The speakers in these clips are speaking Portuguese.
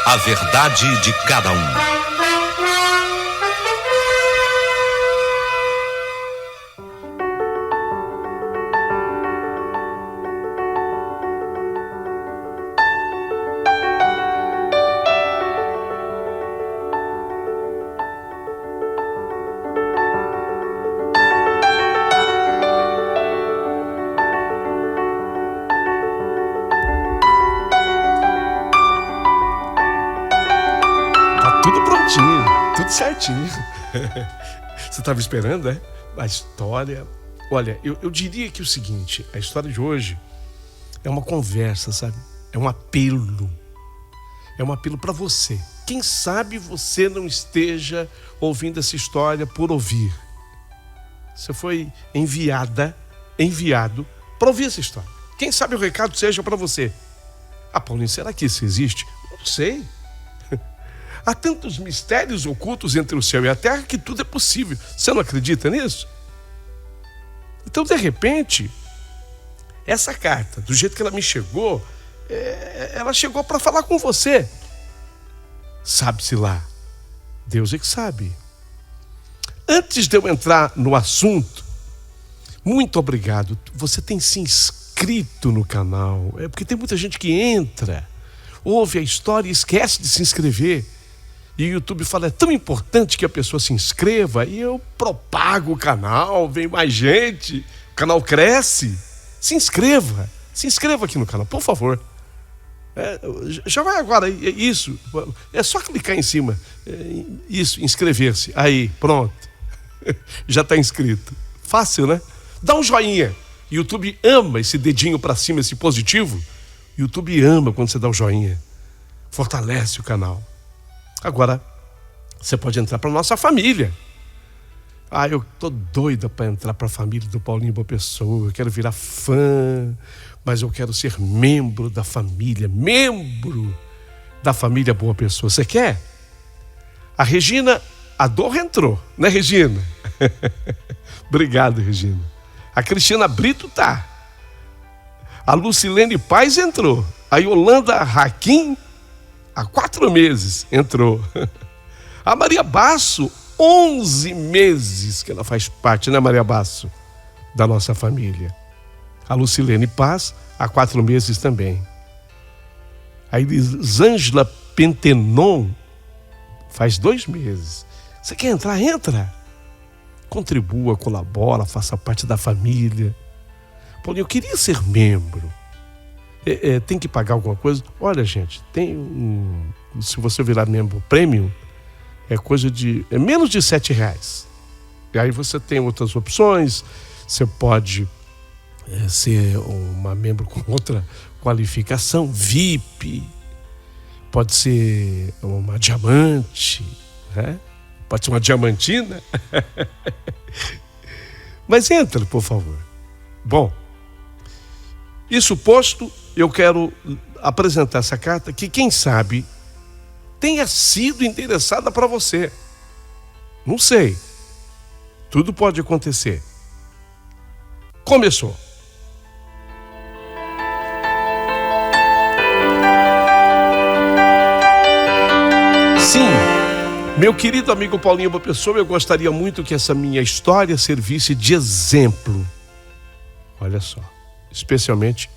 A verdade de cada um. Tudo prontinho, tudo certinho. Você estava esperando, é? A história... Olha, eu diria que é o seguinte, a história de hoje é uma conversa, sabe? É um apelo. É um apelo para você. Quem sabe você não esteja ouvindo essa história por ouvir. Você foi enviado para ouvir essa história. Quem sabe o recado seja para você. Ah, Paulinho, será que isso existe? Não sei. Há tantos mistérios ocultos entre o céu e a terra que tudo é possível. Você não acredita nisso? Então, de repente, essa carta, do jeito que ela me chegou, ela chegou para falar com você. Sabe-se lá. Deus é que sabe. Antes de eu entrar no assunto, muito obrigado. Você tem se inscrito no canal. É porque tem muita gente que entra, ouve a história e esquece de se inscrever. E o YouTube fala, é tão importante que a pessoa se inscreva, e eu propago o canal, vem mais gente, o canal cresce. Se inscreva aqui no canal, por favor. Já vai agora, isso, é só clicar em cima, isso, inscrever-se, aí, pronto, já está inscrito. Fácil, né? Dá um joinha, YouTube ama esse dedinho para cima, esse positivo. YouTube ama quando você dá um joinha, fortalece o canal. Agora, você pode entrar para nossa família. Ah, eu tô doida para entrar para a família do Paulinho Boa Pessoa. Eu quero virar fã, mas eu quero ser membro da família Boa Pessoa. Você quer? A Regina Adorra entrou, né, Regina? Obrigado, Regina. A Cristina Brito tá. A Lucilene Paz entrou. A Yolanda Raquim, há 4 meses, entrou. A Maria Basso, 11 meses que ela faz parte, né, Maria Basso? Da nossa família. A Lucilene Paz, há 4 meses também. A Elisângela Pentenon, faz 2 meses. Você quer entrar? Entra. Contribua, colabora, faça parte da família. Paulinho, eu queria ser membro. Tem que pagar alguma coisa? Olha, gente, se você virar membro premium, é coisa de menos de R$7. E aí você tem outras opções. Você pode ser uma membro com outra qualificação, VIP, pode ser uma diamante, né? Pode ser uma diamantina. Mas entra, por favor. Bom, isso posto, eu quero apresentar essa carta que, quem sabe, tenha sido interessada para você. Não sei. Tudo pode acontecer. Começou. Sim, meu querido amigo Paulinho Boa Pessoa, eu gostaria muito que essa minha história servisse de exemplo. Olha só, especialmente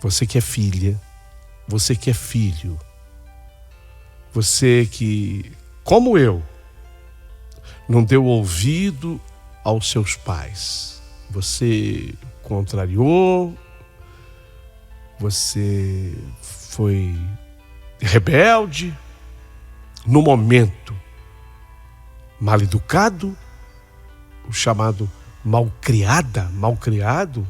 você que é filha, você que é filho, você que, como eu, não deu ouvido aos seus pais. Você contrariou, você foi rebelde, no momento mal educado, o chamado malcriado,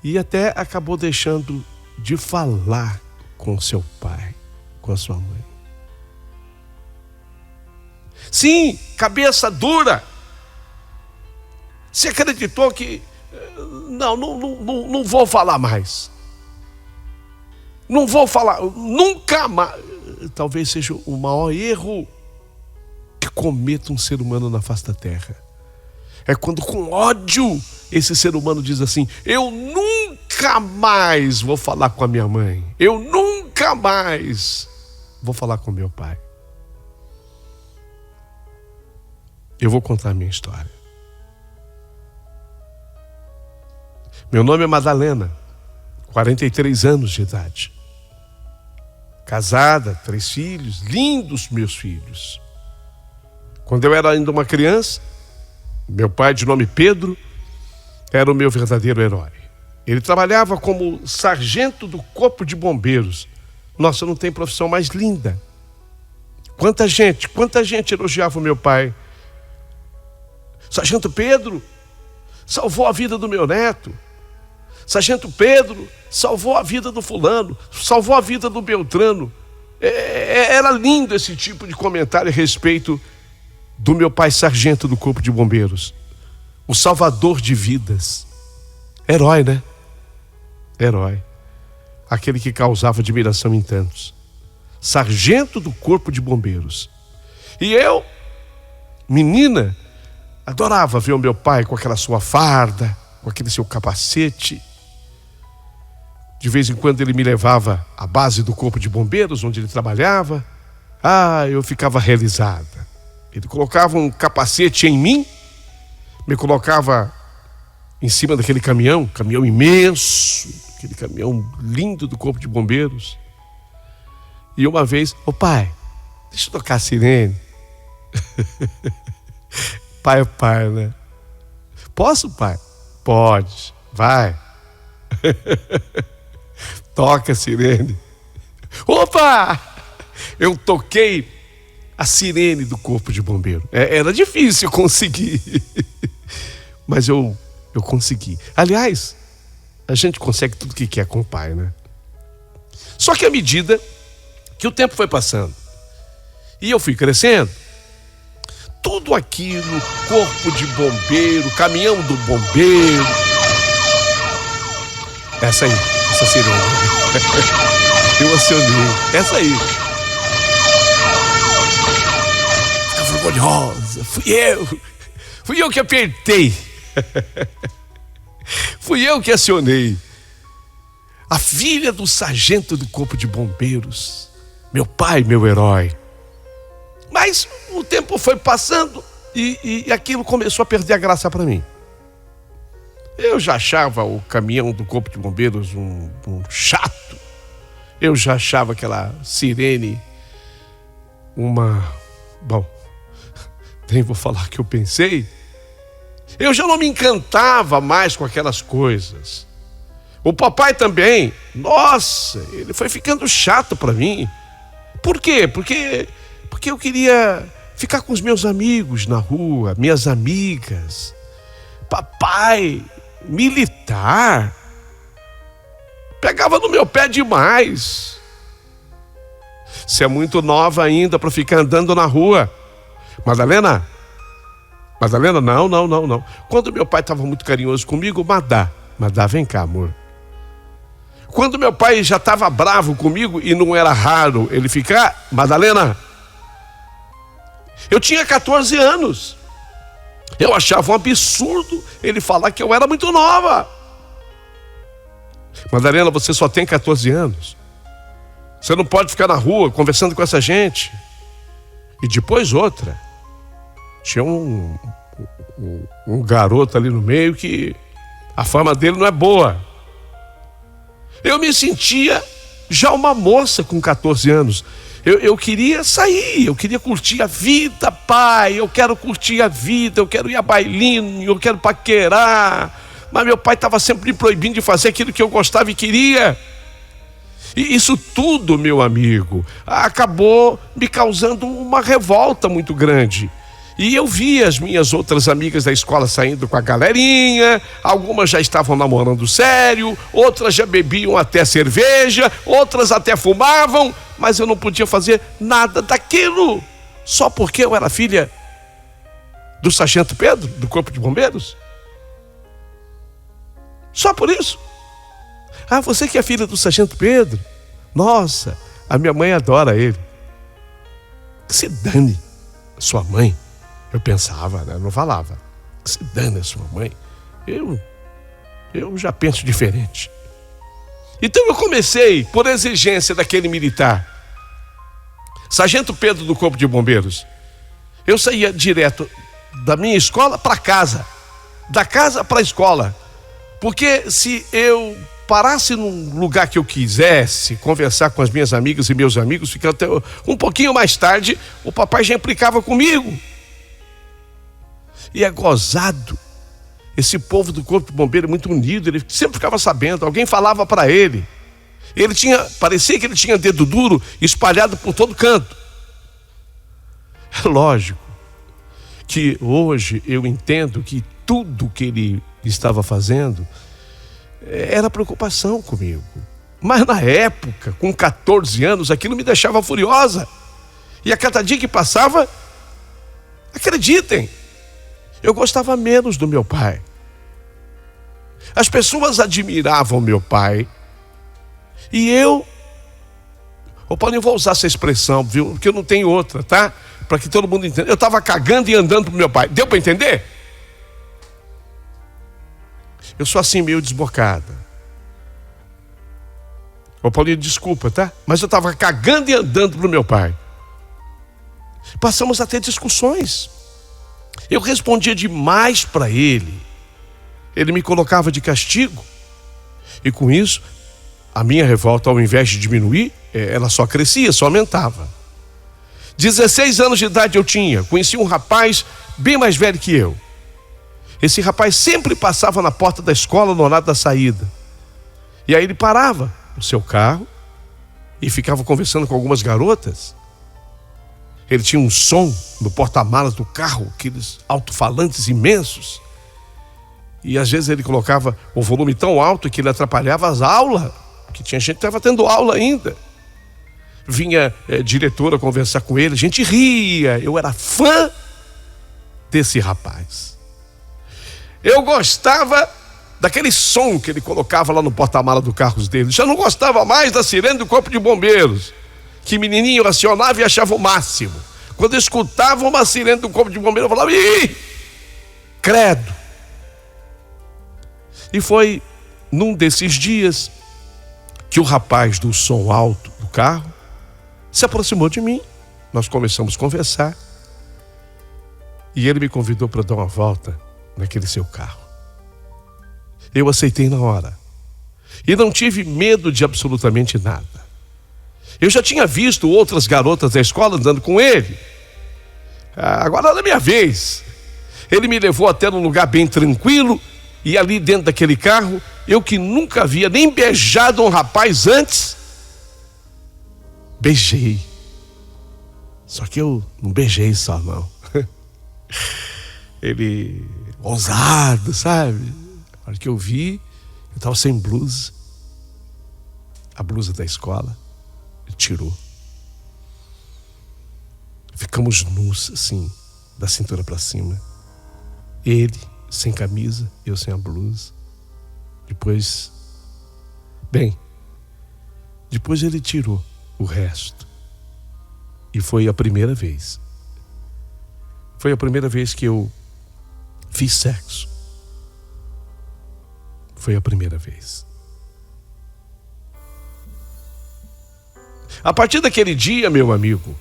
e até acabou deixando de falar com seu pai, com a sua mãe. Sim, cabeça dura. Você acreditou que não vou falar mais. Não vou falar, nunca mais. Talvez seja o maior erro que cometa um ser humano na face da terra. É quando, com ódio, esse ser humano diz assim: eu nunca mais vou falar com a minha mãe. Eu nunca nunca mais vou falar com meu pai. Eu vou contar a minha história. Meu nome é Madalena, 43 anos de idade. Casada, 3 filhos, lindos meus filhos. Quando eu era ainda uma criança, meu pai, de nome Pedro, era o meu verdadeiro herói. Ele trabalhava como sargento do Corpo de Bombeiros. Nossa, não tem profissão mais linda. Quanta gente elogiava o meu pai. Sargento Pedro salvou a vida do meu neto. Sargento Pedro salvou a vida do fulano, salvou a vida do Beltrano. Era lindo esse tipo de comentário a respeito do meu pai, sargento do Corpo de Bombeiros. O salvador de vidas. Herói, né? Herói. Aquele que causava admiração em tantos. Sargento do Corpo de Bombeiros. E eu, menina, adorava ver o meu pai com aquela sua farda, com aquele seu capacete. De vez em quando ele me levava à base do Corpo de Bombeiros, onde ele trabalhava. Eu ficava realizada. Ele colocava um capacete em mim, me colocava em cima daquele caminhão imenso, aquele caminhão lindo do Corpo de Bombeiros. E uma vez, pai, deixa eu tocar a sirene. Pai é pai, né? Posso, pai? Pode, vai. Toca a sirene. Opa! Eu toquei a sirene do Corpo de Bombeiro. Era difícil conseguir, mas eu consegui. Aliás, a gente consegue tudo que quer com o pai, né? Só que à medida que o tempo foi passando e eu fui crescendo, tudo aquilo, Corpo de Bombeiro, caminhão do bombeiro, essa sirene, eu acionei, essa aí. Ficava orgulhosa, fui eu que apertei, fui eu que acionei. A filha do sargento do Corpo de Bombeiros, meu pai, meu herói. Mas o tempo foi passando e aquilo começou a perder a graça para mim. Eu já achava o caminhão do Corpo de Bombeiros um chato. Eu já achava aquela sirene Bom, nem vou falar o que eu pensei. Eu já não me encantava mais com aquelas coisas. O papai também. Nossa, ele foi ficando chato para mim. Por quê? Porque eu queria ficar com os meus amigos na rua, minhas amigas. Papai, militar, pegava no meu pé demais. Você é muito nova ainda para ficar andando na rua. Madalena, não. Quando meu pai estava muito carinhoso comigo, Madá, vem cá, amor. Quando meu pai já estava bravo comigo, e não era raro ele ficar, Madalena, eu tinha 14 anos. Eu achava um absurdo ele falar que eu era muito nova. Madalena, você só tem 14 anos. Você não pode ficar na rua conversando com essa gente. E depois outra. Tinha um garoto ali no meio que a fama dele não é boa. Eu me sentia já uma moça com 14 anos. Eu queria sair, eu queria curtir a vida, pai. Eu quero curtir a vida, eu quero ir a bailinho, eu quero paquerar. Mas meu pai estava sempre me proibindo de fazer aquilo que eu gostava e queria. E isso tudo, meu amigo, acabou me causando uma revolta muito grande. E eu vi as minhas outras amigas da escola saindo com a galerinha, algumas já estavam namorando sério, outras já bebiam até cerveja, outras até fumavam, mas eu não podia fazer nada daquilo, só porque eu era filha do sargento Pedro, do Corpo de Bombeiros. Só por isso. Você que é filha do sargento Pedro? Nossa, a minha mãe adora ele. Que se dane sua mãe. Eu pensava, né? Eu não falava. Que se dane a sua mãe. Eu já penso diferente. Então eu comecei, por exigência daquele militar, Sargento Pedro do Corpo de Bombeiros. Eu saía direto da minha escola para casa, da casa para a escola, porque se eu parasse num lugar que eu quisesse conversar com as minhas amigas e meus amigos, ficando até um pouquinho mais tarde, o papai já implicava comigo. E é gozado. Esse povo do Corpo de Bombeiro é muito unido, ele sempre ficava sabendo, alguém falava para ele. Parecia que ele tinha dedo duro espalhado por todo canto. É lógico que hoje eu entendo que tudo que ele estava fazendo era preocupação comigo. Mas na época, com 14 anos, aquilo me deixava furiosa. E a cada dia que passava, acreditem, eu gostava menos do meu pai. As pessoas admiravam meu pai. E eu Paulinho, vou usar essa expressão, viu? Porque eu não tenho outra, tá? Para que todo mundo entenda. Eu estava cagando e andando pro meu pai. Deu para entender? Eu sou assim meio desbocada. Paulinho, desculpa, tá? Mas eu estava cagando e andando pro meu pai. Passamos a ter discussões. Eu respondia demais para ele. Ele me colocava de castigo. E com isso, a minha revolta, ao invés de diminuir, ela só crescia, só aumentava. 16 anos de idade eu tinha. Conheci um rapaz bem mais velho que eu. Esse rapaz sempre passava na porta da escola no horário da saída. E aí ele parava no seu carro e ficava conversando com algumas garotas. Ele tinha um som no porta-malas do carro, aqueles alto-falantes imensos. E às vezes ele colocava o volume tão alto que ele atrapalhava as aulas, que tinha gente que estava tendo aula ainda. Vinha diretora conversar com ele, a gente ria. Eu era fã desse rapaz. Eu gostava daquele som que ele colocava lá no porta-malas do carro dele. Já não gostava mais da sirene do Corpo de Bombeiros, que menininho acionava e achava o máximo. Quando eu escutava uma sirene do Corpo de Bombeiros, eu falava: ih, credo. E foi num desses dias que o rapaz do som alto do carro se aproximou de mim. Nós começamos a conversar e ele me convidou para dar uma volta naquele seu carro. Eu aceitei na hora e não tive medo de absolutamente nada. Eu já tinha visto outras garotas da escola andando com ele. Agora era a minha vez. Ele me levou até num lugar bem tranquilo. E ali dentro daquele carro, eu que nunca havia nem beijado um rapaz antes, beijei. Só que eu não beijei só, não. Ele, ousado, sabe? Na hora que eu vi, eu estava sem blusa. A blusa da escola, ele tirou. Ficamos nus, assim, da cintura para cima. Ele sem camisa, eu sem a blusa. Depois ele tirou o resto. E foi a primeira vez. Foi a primeira vez que eu fiz sexo. Foi a primeira vez. A partir daquele dia, meu amigo,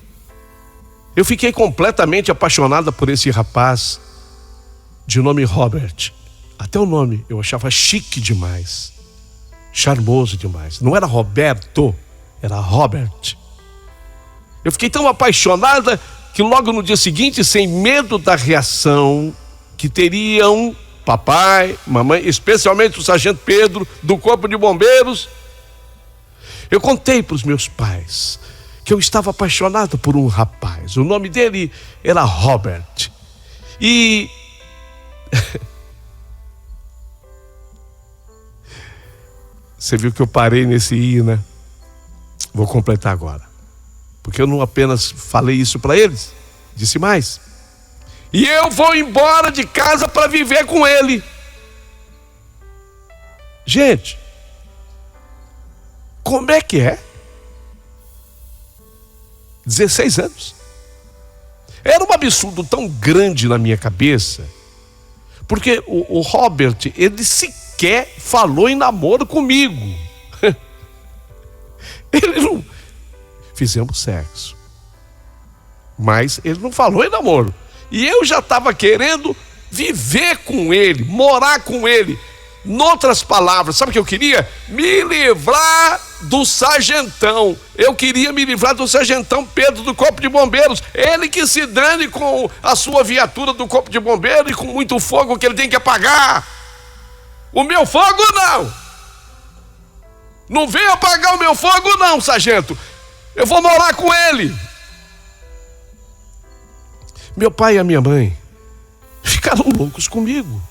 eu fiquei completamente apaixonada por esse rapaz de nome Robert. Até o nome eu achava chique demais, charmoso demais. Não era Roberto, era Robert. Eu fiquei tão apaixonada que logo no dia seguinte, sem medo da reação que teriam papai, mamãe, especialmente o Sargento Pedro do Corpo de Bombeiros, eu contei para os meus pais que eu estava apaixonado por um rapaz. O nome dele era Robert. E você viu que eu parei nesse I, né? Vou completar agora. Porque eu não apenas falei isso para eles, disse mais. E eu vou embora de casa para viver com ele. Gente, como é que é? 16 anos. Era um absurdo tão grande na minha cabeça, porque o Robert, ele sequer falou em namoro comigo. Ele não... Fizemos sexo. Mas ele não falou em namoro. E eu já estava querendo viver com ele, morar com ele. Noutras palavras, sabe o que eu queria? Me livrar do sargentão. Eu queria me livrar do sargentão Pedro do Corpo de Bombeiros. Ele que se dane com a sua viatura do Corpo de Bombeiros e com muito fogo que ele tem que apagar. O meu fogo não. Não vem apagar o meu fogo não, sargento. Eu vou morar com ele. Meu pai e a minha mãe ficaram loucos comigo.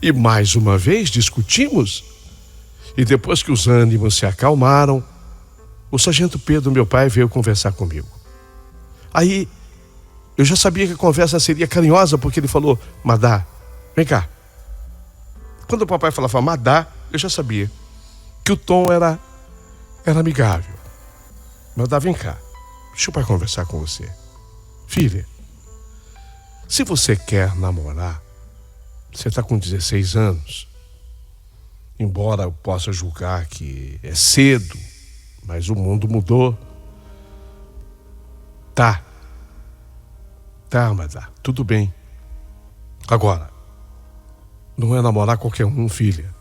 E mais uma vez discutimos. E depois que os ânimos se acalmaram, o sargento Pedro, meu pai, veio conversar comigo. Aí, eu já sabia que a conversa seria carinhosa, porque ele falou: Madá, vem cá. Quando o papai falava Madá, eu já sabia que o tom era amigável. Madá, vem cá. Deixa o pai conversar com você. Filha, se você quer namorar, você está com 16 anos. Embora eu possa julgar que é cedo, mas o mundo mudou. Tá, Madá, tudo bem. Agora, não é namorar qualquer um, filha.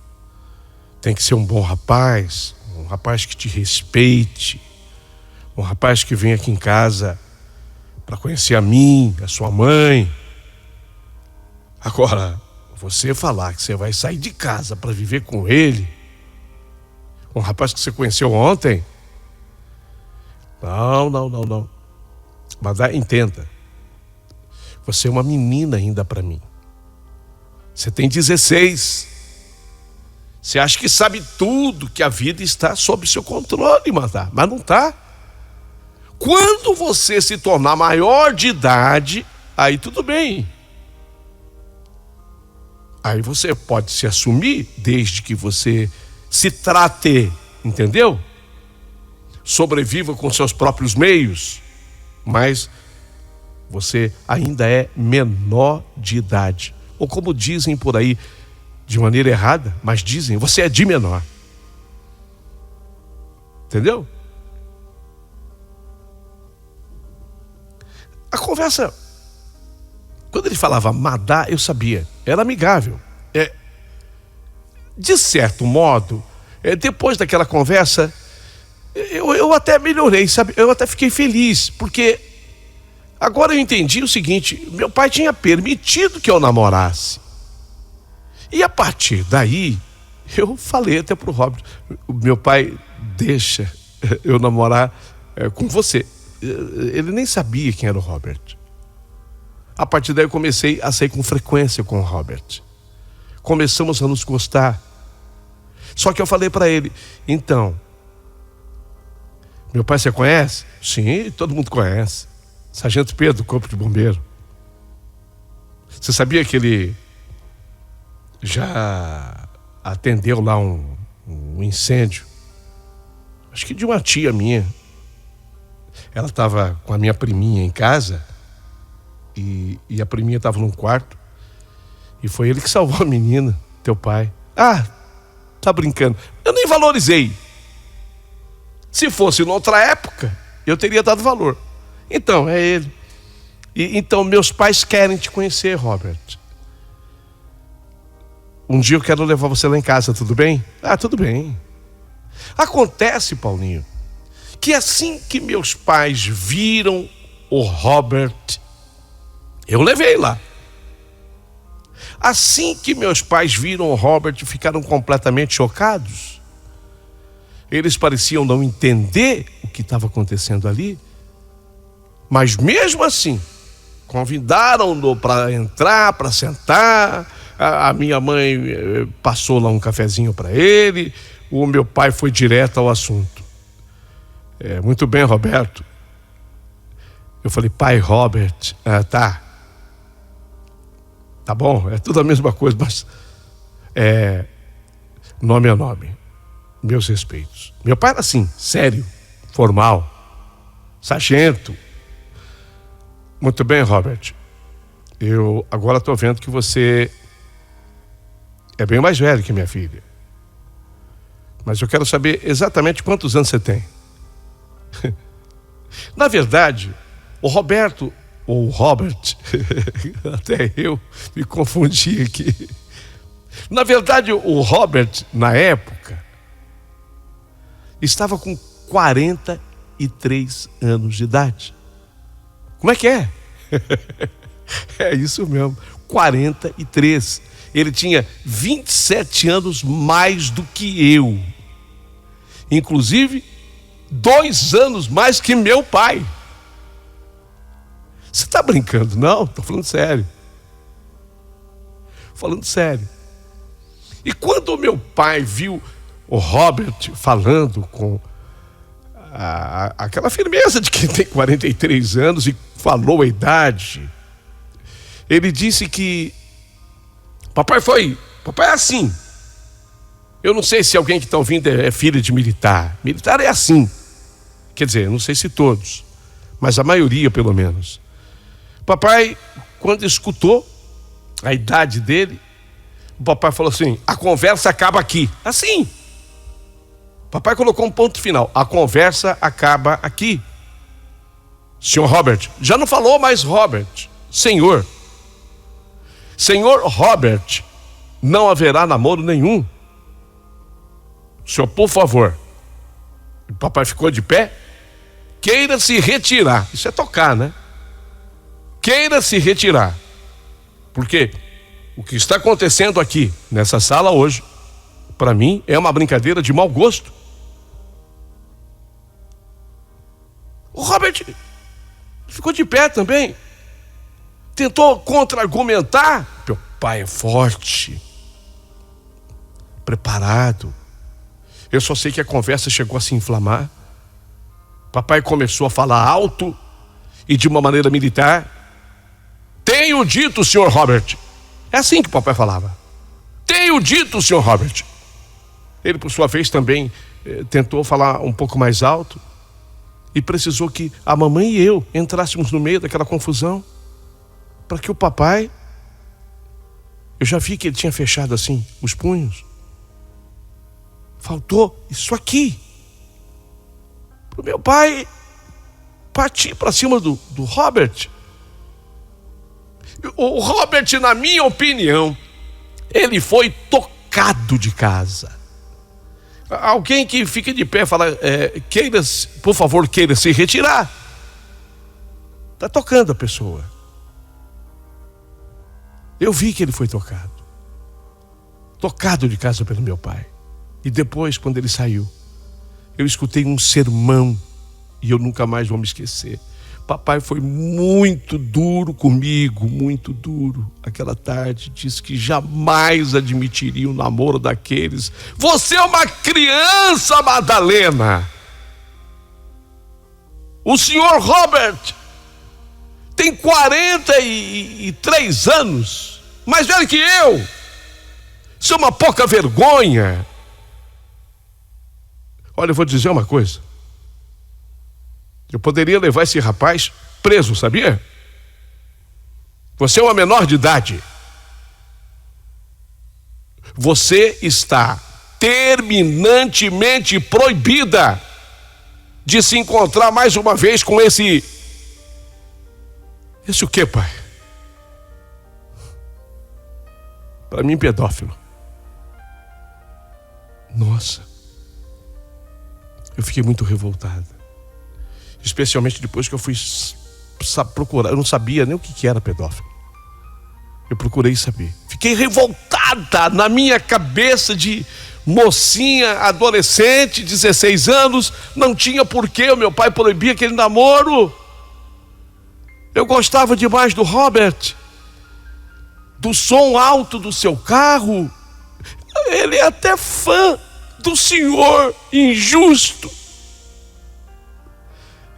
Tem que ser um bom rapaz, um rapaz que te respeite, um rapaz que vem aqui em casa para conhecer a mim, a sua mãe. Agora, você falar que você vai sair de casa para viver com ele, um rapaz que você conheceu ontem, não. Mas entenda, você é uma menina ainda para mim. Você tem 16. Você acha que sabe tudo, que a vida está sob seu controle, mas não está. Quando você se tornar maior de idade, aí tudo bem. Aí você pode se assumir desde que você se trate, entendeu? Sobreviva com seus próprios meios, mas você ainda é menor de idade. Ou como dizem por aí, de maneira errada, mas dizem, você é de menor. Entendeu? A conversa, quando ele falava Madá, eu sabia, era amigável. De certo modo, depois daquela conversa, eu até melhorei, sabe? Eu até fiquei feliz, porque agora eu entendi o seguinte: meu pai tinha permitido que eu namorasse. E a partir daí, eu falei até pro Robert: meu pai deixa eu namorar com você. Ele nem sabia quem era o Robert. A partir daí eu comecei a sair com frequência com o Robert. Começamos a nos gostar. Só que eu falei para ele: então, meu pai você conhece? Sim, todo mundo conhece. Sargento Pedro do Corpo de Bombeiro. Você sabia que ele já atendeu lá um incêndio? Acho que de uma tia minha. Ela estava com a minha priminha em casa e a priminha estava num quarto e foi ele que salvou a menina, teu pai. Ah, tá brincando. Eu nem valorizei. Se fosse noutra época, eu teria dado valor. Então, é ele. Então, meus pais querem te conhecer, Robert. Um dia eu quero levar você lá em casa, tudo bem? Ah, tudo bem. Acontece, Paulinho, que assim que meus pais viram o Robert, eu levei lá. Assim que meus pais viram o Robert, ficaram completamente chocados. Eles pareciam não entender o que estava acontecendo ali, mas mesmo assim, convidaram-no para entrar, para sentar. A minha mãe passou lá um cafezinho para ele. O meu pai foi direto ao assunto. Muito bem, Roberto. Eu falei: pai Robert. Tá bom, é tudo a mesma coisa, mas nome é nome. Meus respeitos. Meu pai era assim, sério, formal, sargento. Muito bem, Robert. Eu agora estou vendo que você é bem mais velho que minha filha. mas eu quero saber exatamente quantos anos você tem. Na verdade, o Roberto, ou o Robert, até eu me confundi aqui. Na verdade, o Robert, na época, estava com 43 anos de idade. Como é que é? É isso mesmo, 43. Ele tinha 27 anos mais do que eu. Inclusive, 2 anos mais que meu pai. Você está brincando? Não, estou falando sério. Falando sério. E quando o meu pai viu o Robert falando com aquela firmeza de quem tem 43 anos e falou a idade, ele disse que papai é assim. Eu não sei se alguém que está ouvindo é filho de militar. Militar é assim. Quer dizer, não sei se todos, mas a maioria pelo menos. Papai, quando escutou a idade dele, o papai falou assim: a conversa acaba aqui. Assim. Papai colocou um ponto final. A conversa acaba aqui. Senhor Robert. Já não falou mais Robert. Senhor. Senhor Robert, não haverá namoro nenhum. Senhor, por favor. O papai ficou de pé. Queira se retirar. Isso é tocar, né? Queira se retirar. Porque o que está acontecendo aqui, nessa sala hoje, para mim, é uma brincadeira de mau gosto. O Robert ficou de pé também. Tentou contra-argumentar. Meu pai é forte, preparado. Eu só sei que a conversa chegou a se inflamar. Papai começou a falar alto e de uma maneira militar. Tenho dito, senhor Robert. É assim que o papai falava. Tenho dito, senhor Robert. Ele, por sua vez, também tentou falar um pouco mais alto e precisou que a mamãe e eu entrássemos no meio daquela confusão para que o papai... Eu já vi que ele tinha fechado assim os punhos. Faltou isso aqui. Para o meu pai partir para cima do Robert. O Robert, na minha opinião, ele foi tocado de casa. Alguém que fica de pé e fala, por favor, queira se retirar. Está tocando a pessoa. Eu vi que ele foi tocado. Tocado de casa pelo meu pai. E depois, quando ele saiu, eu escutei um sermão e eu nunca mais vou me esquecer. Papai foi muito duro comigo, muito duro. Aquela tarde disse que jamais admitiria um namoro daqueles. Você é uma criança, Madalena. O senhor Robert tem 43 anos, mais velho que eu. Isso é uma pouca vergonha. Olha, eu vou dizer uma coisa. Eu poderia levar esse rapaz preso, sabia? Você é uma menor de idade. Você está terminantemente proibida de se encontrar mais uma vez com esse o quê, pai? Para mim, pedófilo. Nossa. Eu fiquei muito revoltada. Especialmente depois que eu fui procurar. Eu não sabia nem o que era pedófilo. Eu procurei saber. Fiquei revoltada na minha cabeça de mocinha, adolescente, 16 anos. Não tinha porquê o meu pai proibir aquele namoro. Eu gostava demais do Robert, do som alto do seu carro. Ele é até fã do senhor injusto.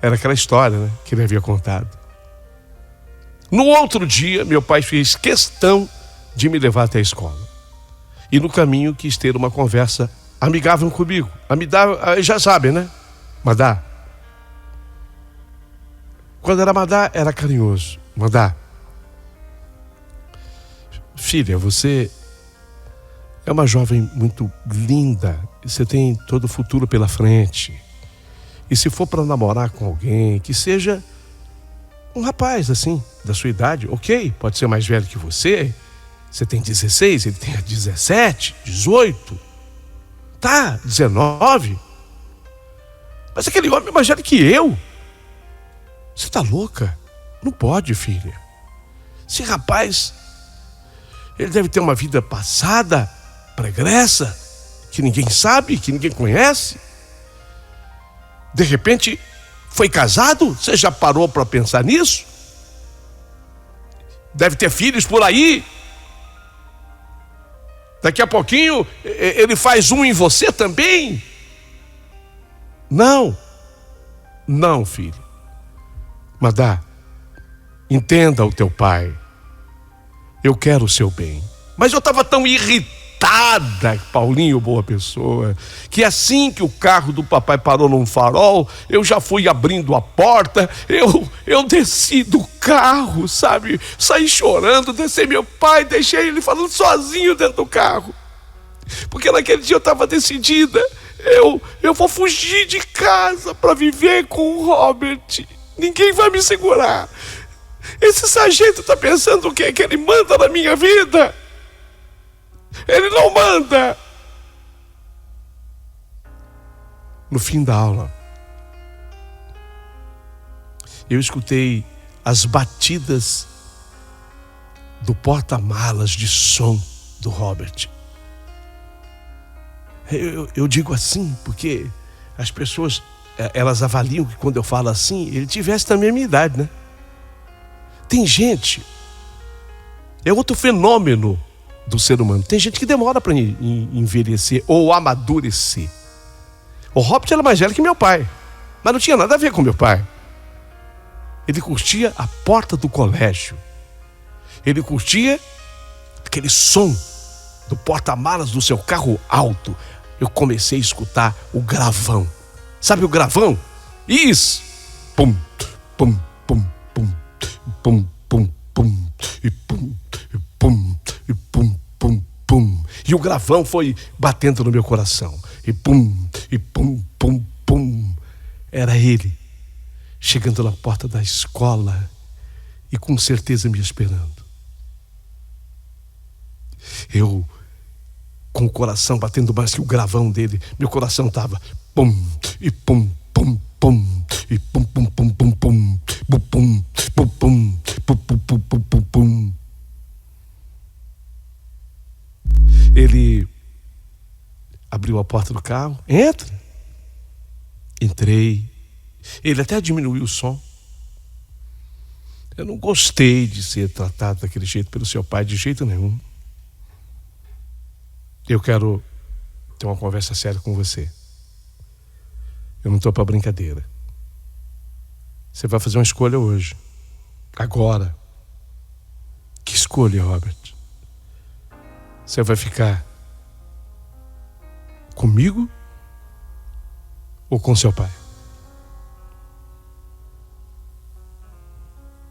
Era aquela história, né, que ele havia contado. No outro dia, meu pai fez questão de me levar até a escola. E no caminho quis ter uma conversa amigável comigo. Já sabem, né? Madá. Quando era Madá, era carinhoso. Madá. Filha, você é uma jovem muito linda. Você tem todo o futuro pela frente. E se for para namorar com alguém, que seja um rapaz assim, da sua idade, ok, pode ser mais velho que você. Você tem 16, ele tem 17, 18, tá, 19. Mas aquele homem é mais velho que eu. Você tá louca? Não pode, filha. Esse rapaz, ele deve ter uma vida passada, pregressa, que ninguém sabe, que ninguém conhece. De repente, foi casado? Você já parou para pensar nisso? Deve ter filhos por aí. Daqui a pouquinho, ele faz um em você também. Não, filho. Madá, entenda o teu pai. Eu quero o seu bem. Mas eu estava tão irritada, Paulinho, boa pessoa, que assim que o carro do papai parou num farol, eu já fui abrindo a porta, eu desci do carro, sabe? Saí chorando, desci meu pai, deixei ele falando sozinho dentro do carro. Porque naquele dia eu estava decidida, eu vou fugir de casa para viver com o Robert. Ninguém vai me segurar. Esse sargento está pensando o quê? Que ele manda na minha vida? Ele não manda. No fim da aula, eu escutei as batidas do porta-malas de som do Robert. Eu digo assim porque as pessoas, elas avaliam que quando eu falo assim, ele tivesse também a minha idade, né? Tem gente, é outro fenômeno do ser humano. Tem gente que demora para envelhecer ou amadurecer. O Robert era mais velho que meu pai, mas não tinha nada a ver com meu pai. Ele curtia a porta do colégio. Ele curtia aquele som do porta-malas do seu carro alto. Eu comecei a escutar o gravão. Sabe o gravão? Isso! Pum, pum, pum, pum, pum, pum, pum, e pum, e pum, e pum, pum, pum. E o gravão foi batendo no meu coração. E pum, pum, pum. Era ele chegando na porta da escola e com certeza me esperando. Eu, com o coração batendo mais que o gravão dele, meu coração estava pum, e pum, pum, pum, e pum, pum, pum, pum, pum, pum, pum, pum, pum, pum, pum, pum, pum, pum, pum. Ele abriu a porta do carro. Entra. Entrei. Ele até diminuiu o som. Eu não gostei de ser tratado daquele jeito pelo seu pai, de jeito nenhum. Eu quero ter uma conversa séria com você. Eu não estou para brincadeira. Você vai fazer uma escolha hoje. Agora. Que escolha, Robert? Você vai ficar comigo ou com seu pai?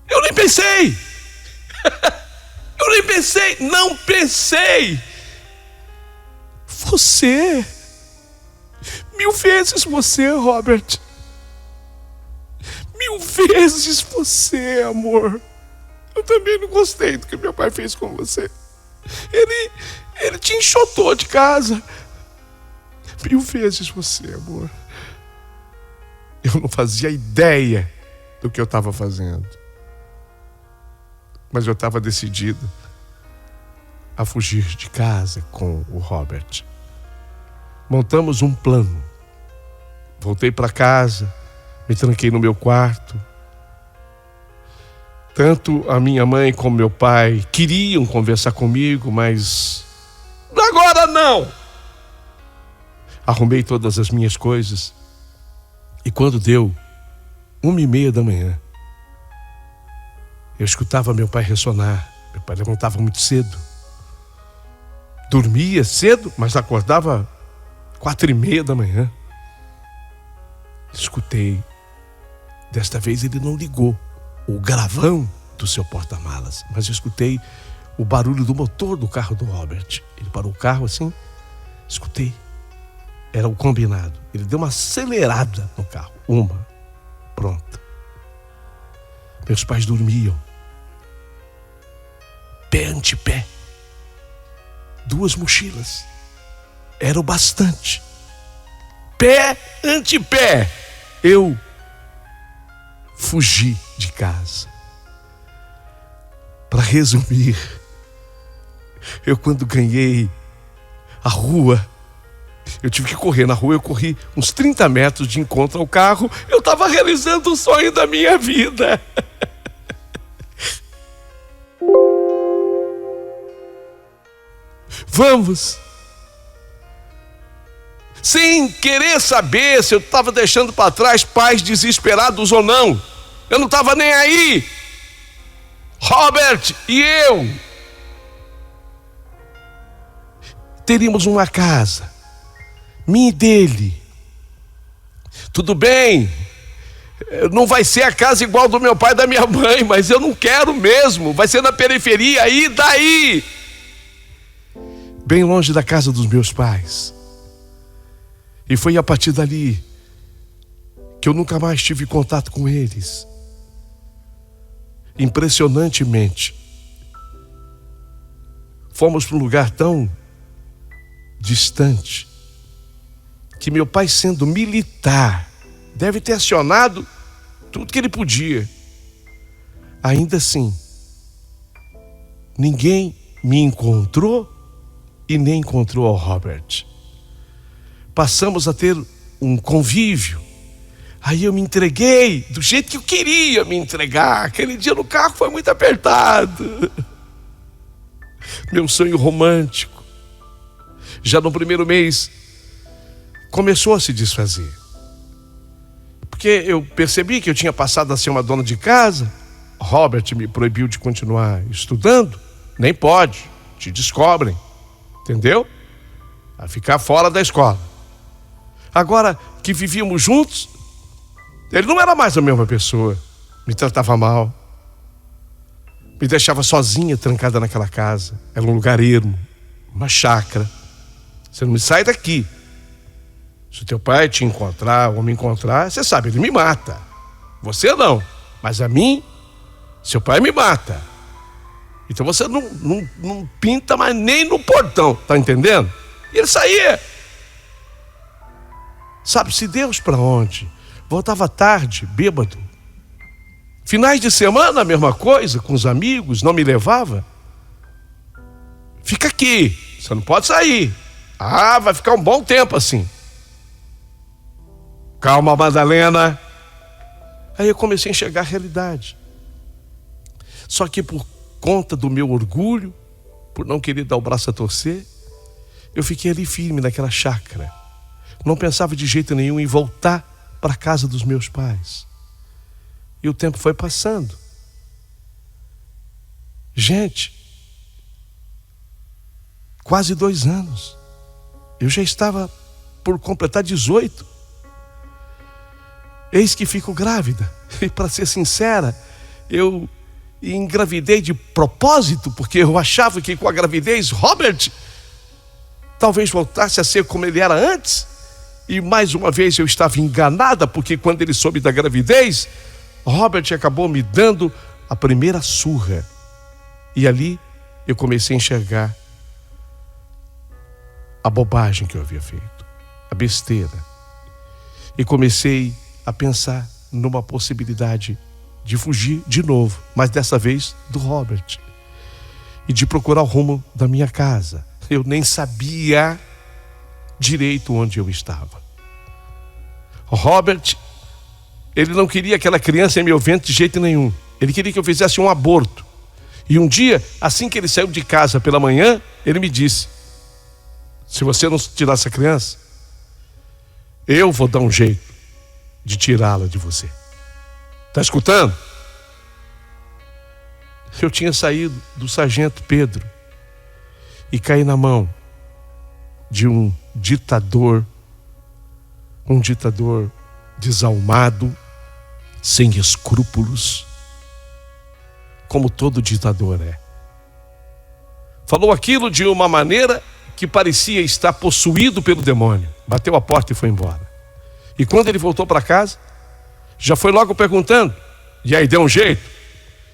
Eu nem pensei! Eu nem pensei! Não pensei! Você! 1000 vezes você, Robert! 1000 vezes você, amor! Eu também não gostei do que meu pai fez com você. Ele te enxotou de casa. 1000 vezes você, amor. Eu não fazia ideia do que eu estava fazendo. Mas eu estava decidido a fugir de casa com o Robert. Montamos um plano. Voltei para casa, me tranquei no meu quarto. Tanto a minha mãe como meu pai queriam conversar comigo, mas agora não! Arrumei todas as minhas coisas e quando deu 1h30 da manhã, eu escutava meu pai ressonar. Meu pai levantava muito cedo. Dormia cedo, mas acordava 4h30 da manhã. Escutei. Desta vez ele não ligou o gravão do seu porta-malas, mas eu escutei o barulho do motor do carro do Robert. Ele parou o carro assim, escutei. Era o combinado. Ele deu uma acelerada no carro. Pronto. Meus pais dormiam. Pé ante pé. 2 mochilas. Era o bastante. Pé ante pé. Eu fugi de casa. Para resumir, eu quando ganhei a rua, eu tive que correr na rua, eu corri uns 30 metros de encontro ao carro, eu estava realizando o sonho da minha vida. Vamos. Sem querer saber se eu estava deixando para trás pais desesperados ou não. Eu não estava nem aí. Robert e eu teríamos uma casa, minha e dele. Tudo bem, não vai ser a casa igual do meu pai e da minha mãe, mas eu não quero mesmo. Vai ser na periferia, e daí? Bem longe da casa dos meus pais. E foi a partir dali que eu nunca mais tive contato com eles. Impressionantemente, fomos para um lugar tão distante que meu pai, sendo militar, deve ter acionado tudo que ele podia. Ainda assim, ninguém me encontrou e nem encontrou ao Robert. Passamos a ter um convívio. Aí eu me entreguei do jeito que eu queria me entregar. Aquele dia no carro foi muito apertado. Meu sonho romântico, já no primeiro mês, começou a se desfazer. Porque eu percebi que eu tinha passado a ser uma dona de casa. Robert me proibiu de continuar estudando. Nem pode, te descobrem. Entendeu? A ficar fora da escola. Agora que vivíamos juntos, ele não era mais a mesma pessoa. Me tratava mal. Me deixava sozinha, trancada naquela casa. Era um lugar ermo, uma chácara. Você não me sai daqui. Se o teu pai te encontrar ou me encontrar, você sabe, ele me mata. Você não, mas a mim, seu pai me mata. Então você não pinta mais nem no portão, tá entendendo? E ele saía. Sabe-se Deus para onde? Voltava tarde, bêbado. Finais de semana, a mesma coisa, com os amigos, não me levava. Fica aqui, você não pode sair. Ah, vai ficar um bom tempo assim. Calma, Madalena. Aí eu comecei a enxergar a realidade. Só que por conta do meu orgulho, por não querer dar o braço a torcer, eu fiquei ali firme naquela chácara. Não pensava de jeito nenhum em voltar para a casa dos meus pais. E o tempo foi passando. Gente, quase 2 anos. Eu já estava por completar 18. Eis que fico grávida. E para ser sincera, eu engravidei de propósito, porque eu achava que com a gravidez, Robert talvez voltasse a ser como ele era antes. E mais uma vez eu estava enganada, porque quando ele soube da gravidez, Robert acabou me dando a primeira surra. E ali eu comecei a enxergar a bobagem que eu havia feito, a besteira. E comecei a pensar numa possibilidade de fugir de novo, mas dessa vez do Robert, e de procurar o rumo da minha casa. Eu nem sabia direito onde eu estava. Robert, ele não queria aquela criança em meu ventre de jeito nenhum. Ele queria que eu fizesse um aborto. E um dia, assim que ele saiu de casa pela manhã, ele me disse: se você não tirar essa criança, eu vou dar um jeito de tirá-la de você. Tá escutando? Eu tinha saído do sargento Pedro e caí na mão de um ditador desalmado, sem escrúpulos, como todo ditador é. Falou aquilo de uma maneira que parecia estar possuído pelo demônio. Bateu a porta e foi embora. E quando ele voltou para casa, já foi logo perguntando, e aí deu um jeito?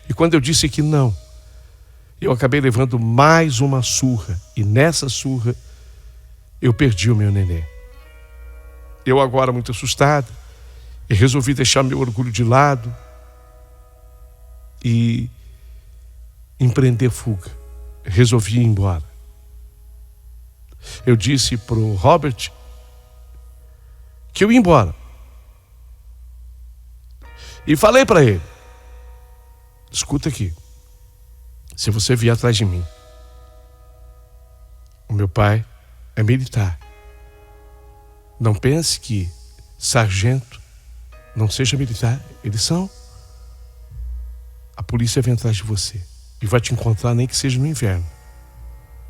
E quando eu disse que não, eu acabei levando mais uma surra. E nessa surra, eu perdi o meu neném. Eu agora muito assustado, eu resolvi deixar meu orgulho de lado e empreender fuga. Resolvi ir embora. Eu disse pro Robert que eu ia embora. E falei para ele: escuta aqui, se você vier atrás de mim, o meu pai é militar. Não pense que sargento não seja militar. Eles são. A polícia vem atrás de você e vai te encontrar, nem que seja no inverno.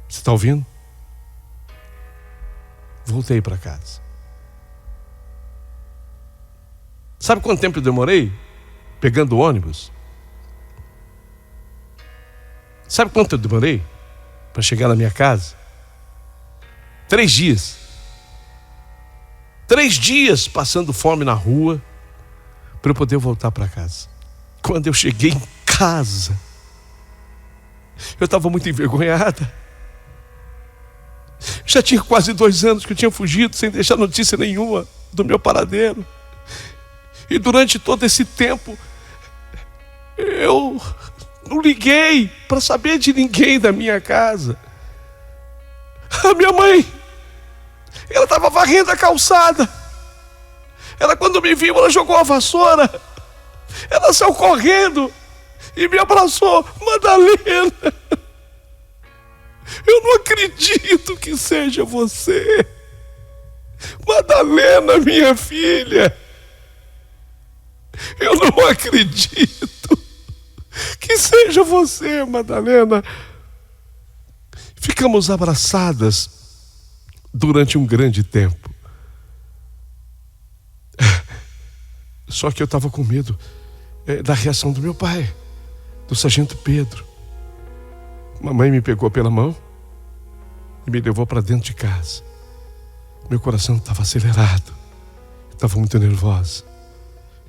Você está ouvindo? Voltei para casa. Sabe quanto tempo eu demorei pegando o ônibus? Sabe quanto eu demorei para chegar na minha casa? 3 dias. 3 dias passando fome na rua para eu poder voltar para casa. Quando eu cheguei em casa, eu estava muito envergonhada. Já tinha quase 2 anos que eu tinha fugido sem deixar notícia nenhuma do meu paradeiro. E durante todo esse tempo, eu não liguei para saber de ninguém da minha casa. A minha mãe, ela estava varrendo a calçada. Ela, quando me viu, ela jogou a vassoura. Ela saiu correndo e me abraçou. Madalena, eu não acredito que seja você. Madalena, minha filha, eu não acredito que seja você, Madalena. Ficamos abraçadas durante um grande tempo. Só que eu estava com medo da reação do meu pai, do sargento Pedro. Mamãe me pegou pela mão e me levou para dentro de casa. Meu coração estava acelerado, estava muito nervosa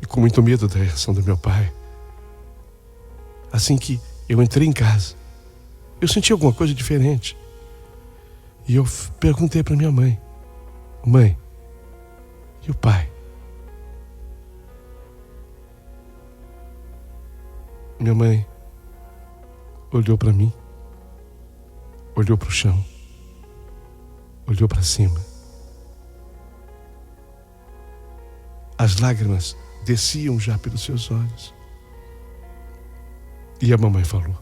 e com muito medo da reação do meu pai. Assim que eu entrei em casa, eu senti alguma coisa diferente. E eu perguntei para minha mãe: mãe, e o pai? Minha mãe olhou para mim, olhou para o chão, olhou para cima. As lágrimas desciam já pelos seus olhos. E a mamãe falou: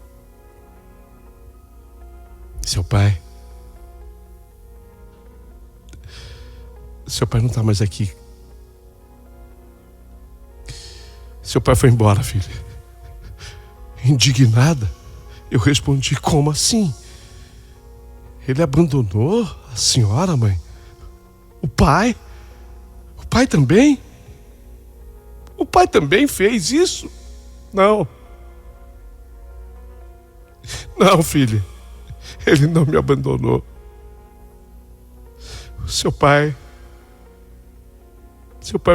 seu pai não está mais aqui. Seu pai foi embora, filha. Indignada, eu respondi: como assim? Ele abandonou a senhora, mãe? O pai? O pai também? O pai também fez isso? Não. Não, filha. Ele não me abandonou. Seu pai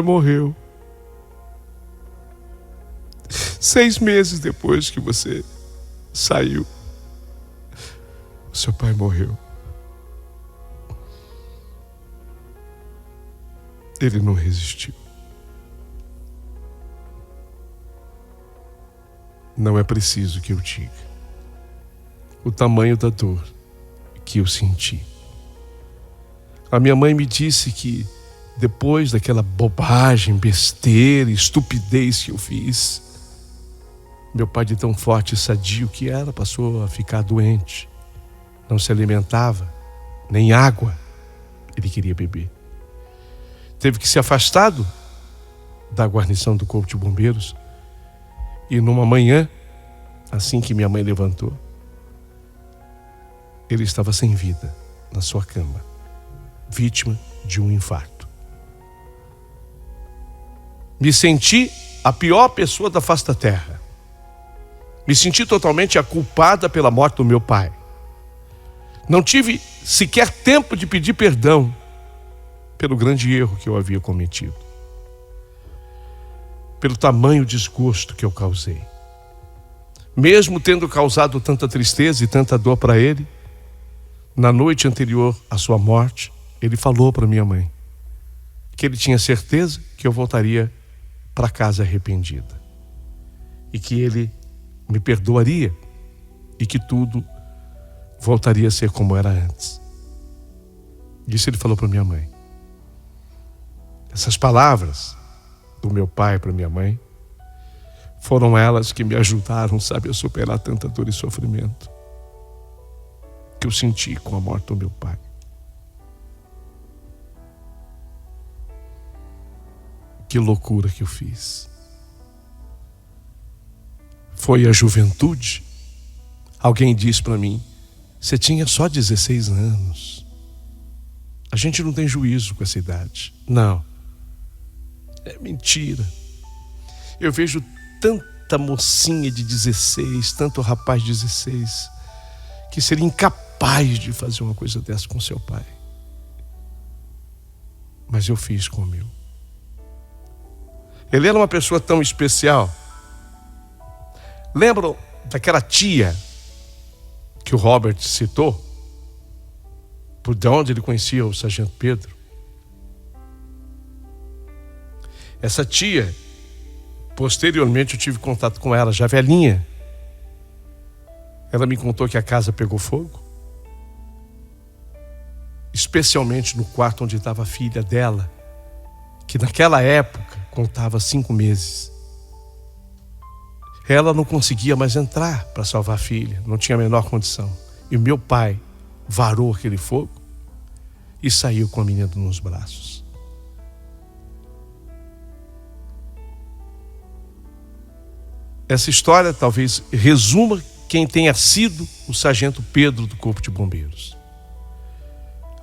morreu 6 meses depois que você saiu. Seu pai morreu. Ele não resistiu. Não é preciso que eu diga o tamanho da dor que eu senti. A minha mãe me disse que depois daquela bobagem, besteira, estupidez que eu fiz, meu pai, de tão forte e sadio que era, passou a ficar doente. Não se alimentava, nem água ele queria beber. Teve que ser afastado da guarnição do Corpo de Bombeiros. E numa manhã, assim que minha mãe levantou, ele estava sem vida na sua cama, vítima de um infarto. Me senti a pior pessoa da face da terra. Me senti totalmente a culpada pela morte do meu pai. Não tive sequer tempo de pedir perdão pelo grande erro que eu havia cometido, pelo tamanho desgosto que eu causei. Mesmo tendo causado tanta tristeza e tanta dor para ele, na noite anterior à sua morte, ele falou para minha mãe que ele tinha certeza que eu voltaria para casa arrependida e que ele me perdoaria e que tudo voltaria a ser como era antes. Isso ele falou para minha mãe. Essas palavras do meu pai para minha mãe foram elas que me ajudaram, sabe, a superar tanta dor e sofrimento que eu senti com a morte do meu pai. Que loucura que eu fiz. Foi a juventude. Alguém disse para mim: você tinha só 16 anos. A gente não tem juízo com essa idade. Não. É mentira. Eu vejo tanta mocinha de 16, tanto rapaz de 16, que seria incapaz de fazer uma coisa dessa com seu pai. Mas eu fiz com o meu. Ele era uma pessoa tão especial. Lembram daquela tia que o Robert citou? Por de onde ele conhecia o Sargento Pedro? Essa tia, posteriormente eu tive contato com ela, já velhinha. Ela me contou que a casa pegou fogo, especialmente no quarto onde estava a filha dela, que naquela época contava 5 meses. Ela não conseguia mais entrar para salvar a filha, não tinha a menor condição. E o meu pai varou aquele fogo e saiu com a menina nos braços. Essa história talvez resuma quem tenha sido o Sargento Pedro do Corpo de Bombeiros.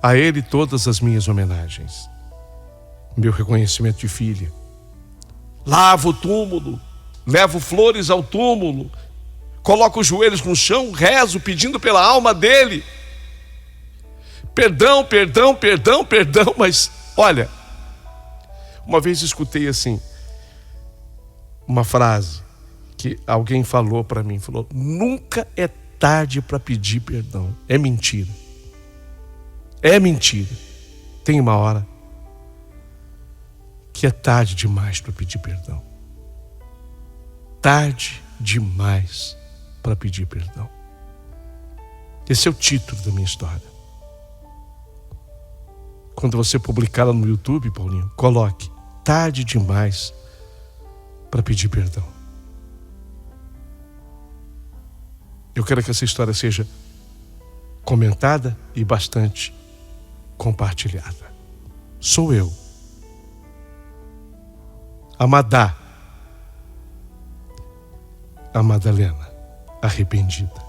A ele todas as minhas homenagens, meu reconhecimento de filha. Lavo o túmulo, levo flores ao túmulo, coloco os joelhos no chão, rezo pedindo pela alma dele. Perdão, perdão, perdão, perdão. Mas olha, uma vez escutei assim uma frase que alguém falou para mim, falou: nunca é tarde para pedir perdão. É mentira. É mentira. Tem uma hora que é tarde demais para pedir perdão. Tarde demais para pedir perdão. Esse é o título da minha história. Quando você publicar lá no YouTube, Paulinho, coloque: tarde demais para pedir perdão. Eu quero que essa história seja comentada e bastante compartilhada. Sou eu, Amadá, a Madalena arrependida.